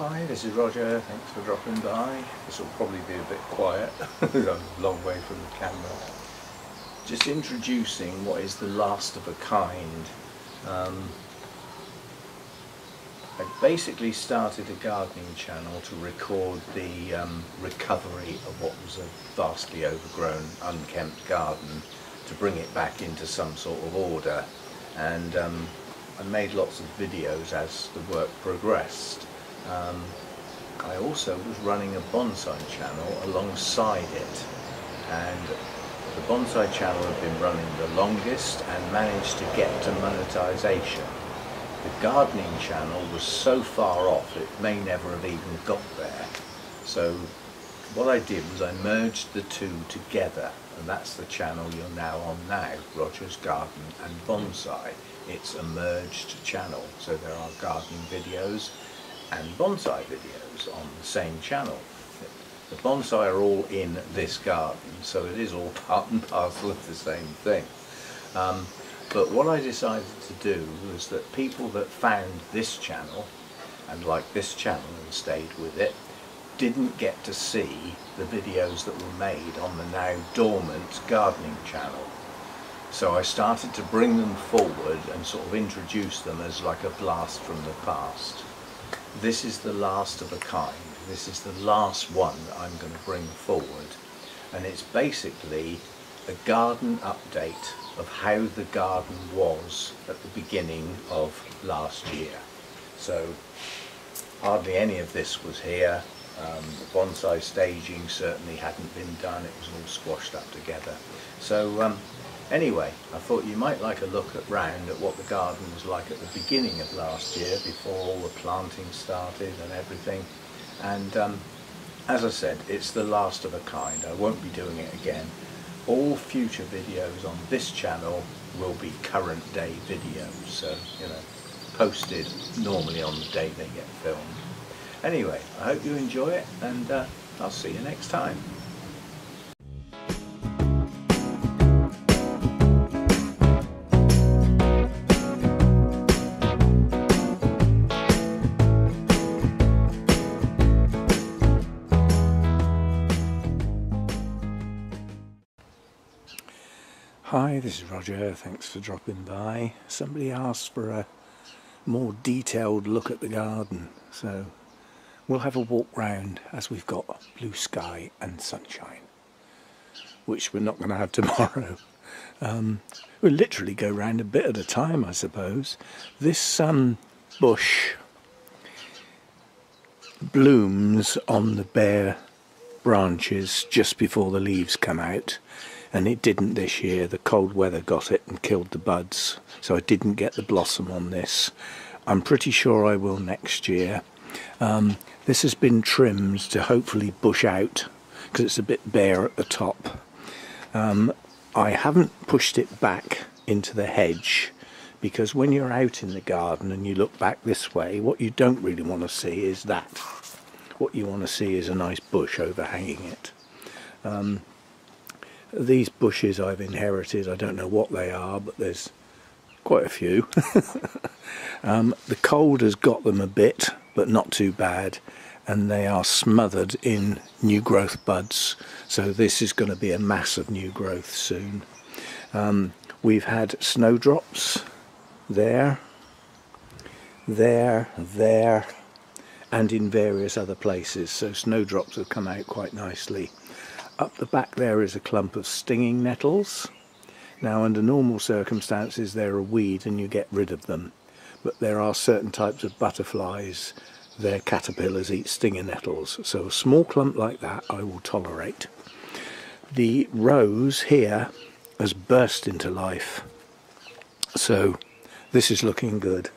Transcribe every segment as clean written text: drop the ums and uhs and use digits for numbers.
Hi, this is Roger, thanks for dropping by. This will probably be a bit quiet, I'm a long way from the camera. Just introducing what is the last of a kind. I basically started a gardening channel to record the recovery of what was a vastly overgrown, unkempt garden, to bring it back into some sort of order, and I made lots of videos as the work progressed. I also was running a bonsai channel alongside it, and the bonsai channel had been running the longest and managed to get to monetization. The gardening channel was so far off it may never have even got there. So what I did was I merged the two together, and that's the channel you're now on now, Roger's Garden and Bonsai. It's a merged channel, so there are gardening videos and bonsai videos on the same channel. The bonsai are all in this garden, so it is all part and parcel of the same thing. But what I decided to do was that people that found this channel and liked this channel and stayed with it didn't get to see the videos that were made on the now dormant gardening channel. So I started to bring them forward and sort of introduce them as like a blast from the past. This is the last of a kind. This is the last one that I'm going to bring forward, and it's basically a garden update of how the garden was at the beginning of last year. So hardly any of this was here. The bonsai staging certainly hadn't been done, it was all squashed up together. So anyway, I thought you might like a look round at what the garden was like at the beginning of last year, before all the planting started and everything. And as I said, it's the last of a kind. I won't be doing it again. All future videos on this channel will be current day videos, so, you know, posted normally on the day they get filmed. Anyway, I hope you enjoy it, and I'll see you next time. Hi, this is Roger, thanks for dropping by. Somebody asked for a more detailed look at the garden, so we'll have a walk round as we've got blue sky and sunshine, which we're not going to have tomorrow. We'll literally go round a bit at a time, I suppose. This bush blooms on the bare branches just before the leaves come out, and it didn't this year. The cold weather got it and killed the buds, so I didn't get the blossom on this. I'm pretty sure I will next year. This has been trimmed to hopefully bush out because it's a bit bare at the top. I haven't pushed it back into the hedge, because when you're out in the garden and you look back this way, what you don't really want to see is that. What you want to see is a nice bush overhanging it. These bushes I've inherited, I don't know what they are, but there's quite a few. The cold has got them a bit, but not too bad, and they are smothered in new growth buds, so this is going to be a mass of new growth soon. We've had snowdrops there, and in various other places, so snowdrops have come out quite nicely. Up the back there is a clump of stinging nettles. Now, under normal circumstances they're a weed and you get rid of them, but there are certain types of butterflies, their caterpillars eat stinging nettles, so a small clump like that I will tolerate. The rose here has burst into life, so this is looking good.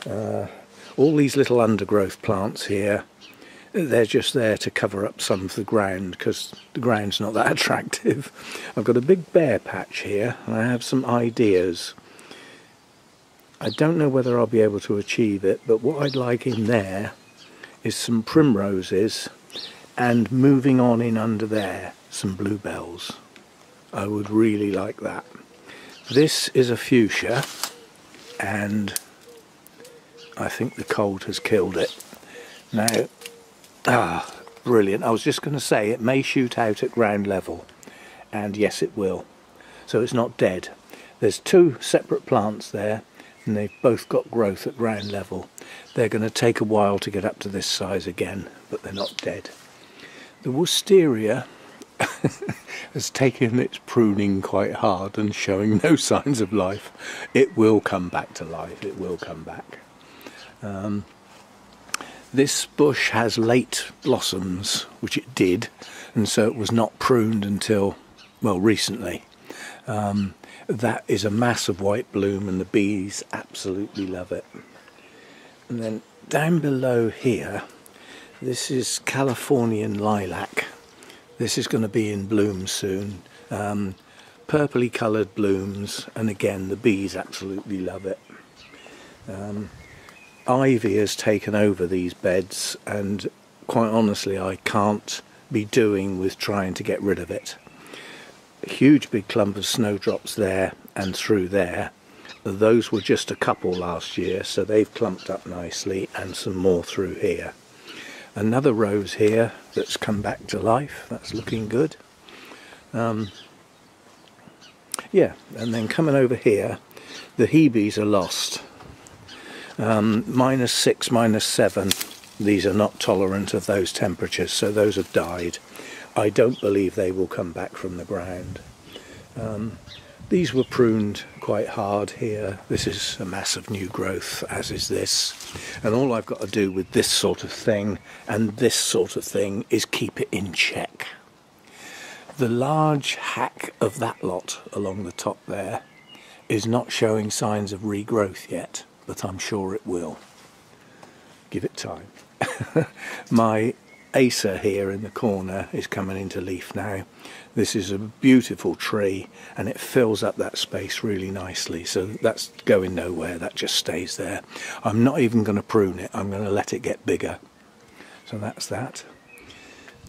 All these little undergrowth plants here, they're just there to cover up some of the ground because the ground's not that attractive. I've got a big bare patch here and I have some ideas. I don't know whether I'll be able to achieve it, but what I'd like in there is some primroses, and moving on in under there, some bluebells. I would really like that. This is a fuchsia, and I think the cold has killed it. Now, brilliant. I was just going to say it may shoot out at ground level, and yes it will. So it's not dead. There's two separate plants there, and they've both got growth at ground level. They're going to take a while to get up to this size again, but they're not dead. The wisteria has taken its pruning quite hard and showing no signs of life. It will come back to life, it will come back. This bush has late blossoms, which it did, and so it was not pruned until, well, recently. That is a mass of white bloom and the bees absolutely love it. And then down below here, this is Californian lilac. This is going to be in bloom soon. Purpley coloured blooms, and again the bees absolutely love it. Ivy has taken over these beds, and quite honestly I can't be doing with trying to get rid of it. A huge big clump of snowdrops there and through there. Those were just a couple last year, so they've clumped up nicely, and some more through here. Another rose here that's come back to life, that's looking good. Yeah, and then coming over here, the Hebes are lost. -6, -7, these are not tolerant of those temperatures, so those have died. I don't believe they will come back from the ground. These were pruned quite hard here. This is a massive new growth, as is this. And all I've got to do with this sort of thing and this sort of thing is keep it in check. The large hack of that lot along the top there is not showing signs of regrowth yet, but I'm sure it will. Give it time. My Acer here in the corner is coming into leaf now. This is a beautiful tree and it fills up that space really nicely, so that's going nowhere, that just stays there. I'm not even going to prune it, I'm going to let it get bigger. So that's that.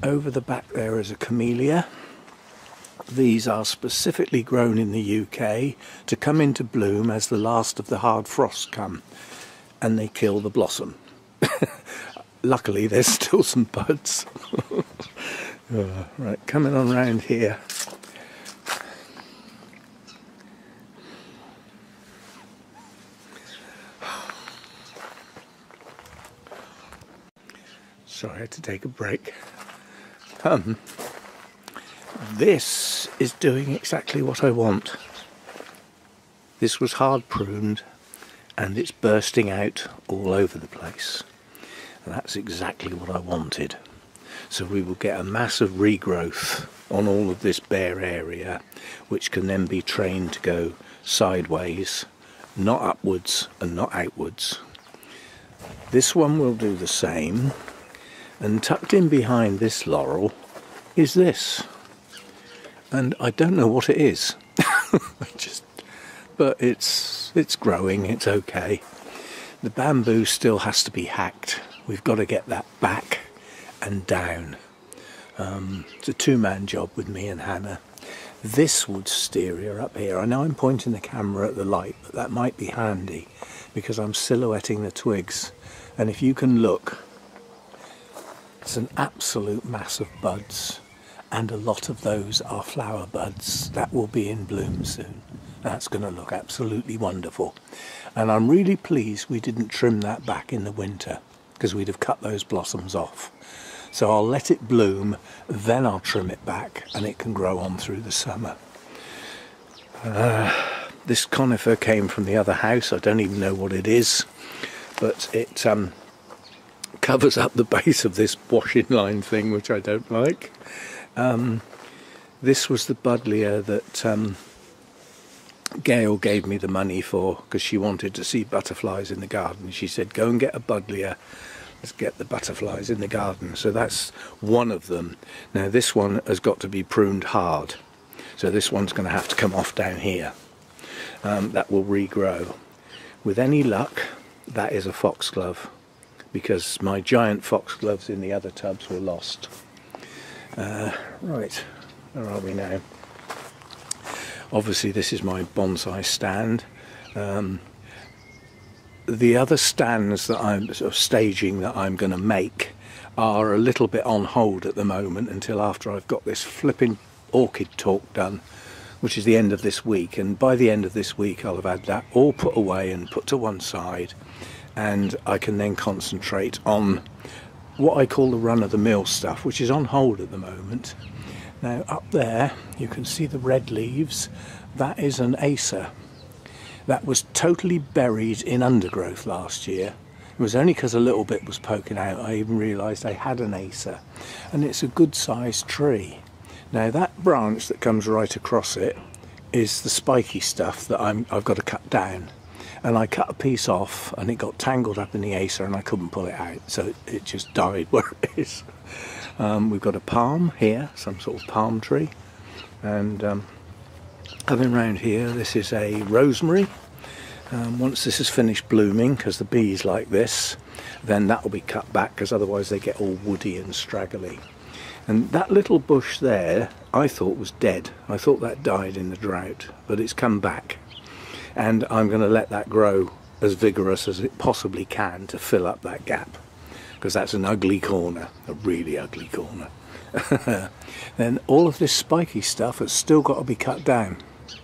Over the back there is a camellia. These are specifically grown in the UK to come into bloom as the last of the hard frosts come, and they kill the blossom. Luckily there's still some buds. Right, coming on round here. Sorry, I had to take a break. This is doing exactly what I want. This was hard pruned and it's bursting out all over the place. And that's exactly what I wanted. So we will get a massive regrowth on all of this bare area, which can then be trained to go sideways, not upwards and not outwards. This one will do the same, and tucked in behind this laurel is this. And I don't know what it is, but it's growing, it's okay. The bamboo still has to be hacked. We've got to get that back and down. It's a two-man job with me and Hannah. This wisteria up here, I know I'm pointing the camera at the light, but that might be handy because I'm silhouetting the twigs, and if you can look, it's an absolute mass of buds, and a lot of those are flower buds that will be in bloom soon. That's going to look absolutely wonderful, and I'm really pleased we didn't trim that back in the winter, because we'd have cut those blossoms off. So I'll let it bloom, then I'll trim it back and it can grow on through the summer. This conifer came from the other house, I don't even know what it is, but it covers up the base of this washing line thing, which I don't like. This was the buddleia that Gail gave me the money for, because she wanted to see butterflies in the garden. She said, go and get a buddleia, let's get the butterflies in the garden. So that's one of them. Now this one has got to be pruned hard, so this one's going to have to come off down here. That will regrow. With any luck, that is a foxglove, because my giant foxgloves in the other tubs were lost. Right, where are we now? Obviously this is my bonsai stand. the other stands that I'm sort of staging that I'm going to make are a little bit on hold at the moment until after I've got this flipping orchid talk done, which is the end of this week. And by the end of this week I'll have had that all put away and put to one side, and I can then concentrate on what I call the run-of-the-mill stuff, which is on hold at the moment. Now up there you can see the red leaves. That is an Acer that was totally buried in undergrowth last year. It was only because a little bit was poking out I even realised I had an Acer, and it's a good sized tree. Now that branch that comes right across it is the spiky stuff that I've got to cut down, and I cut a piece off and it got tangled up in the Acer and I couldn't pull it out, so it just died where it is. We've got a palm here, some sort of palm tree, and coming round here this is a rosemary. Once this is finished blooming, because the bees like this, then that will be cut back, because otherwise they get all woody and straggly. And that little bush there I thought was dead. I thought that died in the drought, but it's come back, and I'm going to let that grow as vigorous as it possibly can to fill up that gap, because that's an ugly corner, a really ugly corner. Then all of this spiky stuff has still got to be cut down.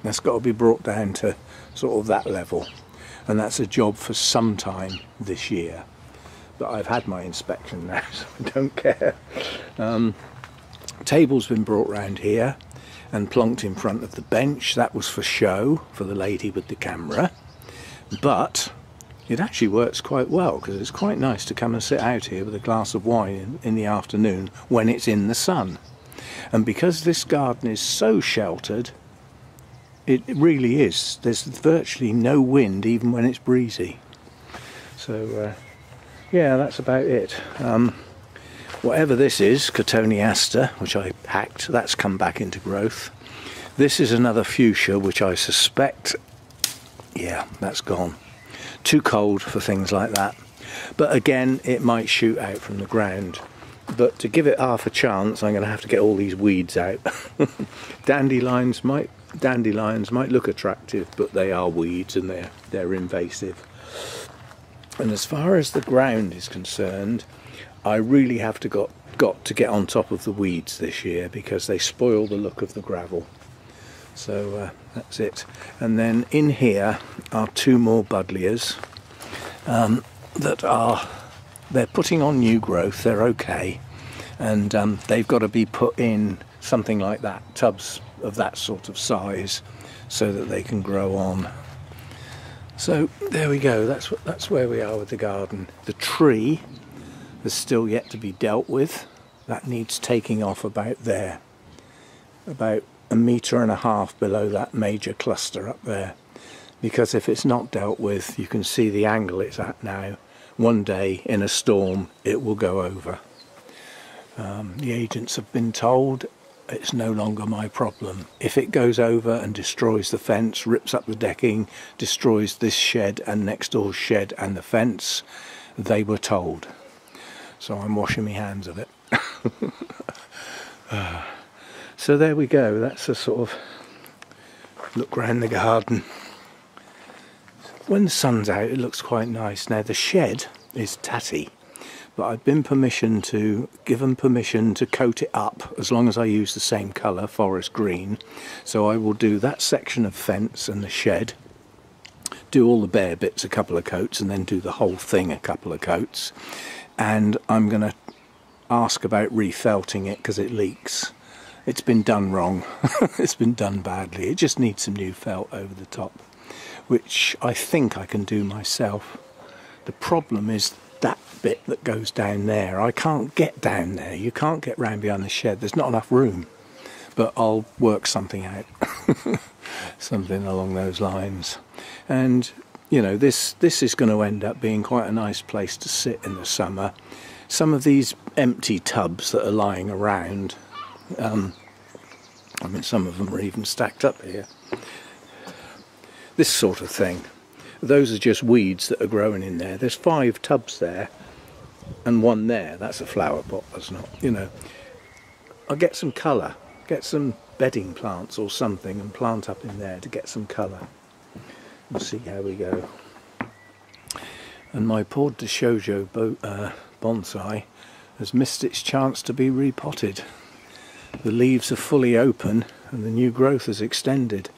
That's got to be brought down to sort of that level, and that's a job for some time this year. But I've had my inspection now, so I don't care. Table's been brought round here and plonked in front of the bench. That was for show, for the lady with the camera, but it actually works quite well, because it's quite nice to come and sit out here with a glass of wine in the afternoon when it's in the sun. And because this garden is so sheltered, it really is. There's virtually no wind even when it's breezy. So yeah, that's about it. Whatever this is, Cotoneaster, which I hacked, that's come back into growth. This is another fuchsia, which I suspect, yeah, that's gone. Too cold for things like that. But again, it might shoot out from the ground. But to give it half a chance, I'm going to have to get all these weeds out. Dandelions might look attractive, but they are weeds and they're invasive. And as far as the ground is concerned, I really have got to get on top of the weeds this year, because they spoil the look of the gravel. So that's it. And then in here are two more buddleias they're putting on new growth. They're okay, and they've got to be put in something like that, tubs of that sort of size, so that they can grow on. So there we go. That's where we are with the garden. The tree is still yet to be dealt with. That needs taking off about there, about 1.5 meters below that major cluster up there, because if it's not dealt with, you can see the angle it's at now. One day in a storm it will go over. The agents have been told it's no longer my problem. If it goes over and destroys the fence, rips up the decking, destroys this shed and next door's shed and the fence, they were told. So I'm washing my hands of it. So there we go. That's a sort of look round the garden. When the sun's out, it looks quite nice. Now the shed is tatty, but I've been given permission to coat it up as long as I use the same colour, forest green. So I will do that section of fence and the shed, do all the bare bits a couple of coats, and then do the whole thing a couple of coats. And I'm going to ask about refelting it, because it leaks. It's been done wrong. It's been done badly. It just needs some new felt over the top, which I think I can do myself. The problem is that bit that goes down there. I can't get down there. You can't get round behind the shed. There's not enough room. But I'll work something out. Something along those lines. And you know, this is going to end up being quite a nice place to sit in the summer. Some of these empty tubs that are lying around, I mean, some of them are even stacked up here. This sort of thing. Those are just weeds that are growing in there. There's 5 tubs there and 1 there. That's a flower pot, that's not, you know. I'll get some colour, get some bedding plants or something and plant up in there to get some colour. We'll see how we go. And my Port de Shoujo bonsai has missed its chance to be repotted. The leaves are fully open and the new growth has extended.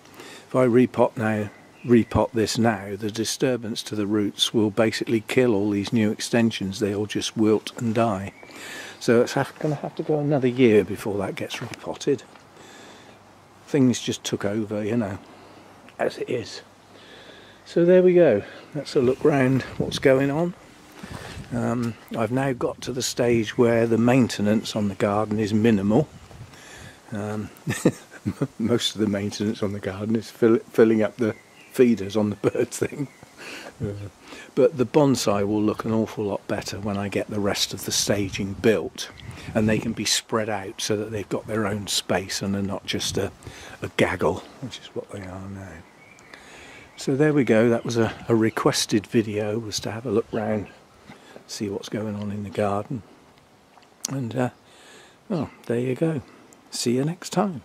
If I repot this now, the disturbance to the roots will basically kill all these new extensions. They all just wilt and die. So it's going to have to go another year before that gets repotted. Things just took over, you know, as it is. So there we go. That's a look round what's going on. I've now got to the stage where the maintenance on the garden is minimal. Most of the maintenance on the garden is filling up the feeders on the bird thing. But the bonsai will look an awful lot better when I get the rest of the staging built, and they can be spread out so that they've got their own space and are not just a gaggle, which is what they are now. So there we go. That was a requested video, was to have a look round, see what's going on in the garden, and well, there you go. See you next time.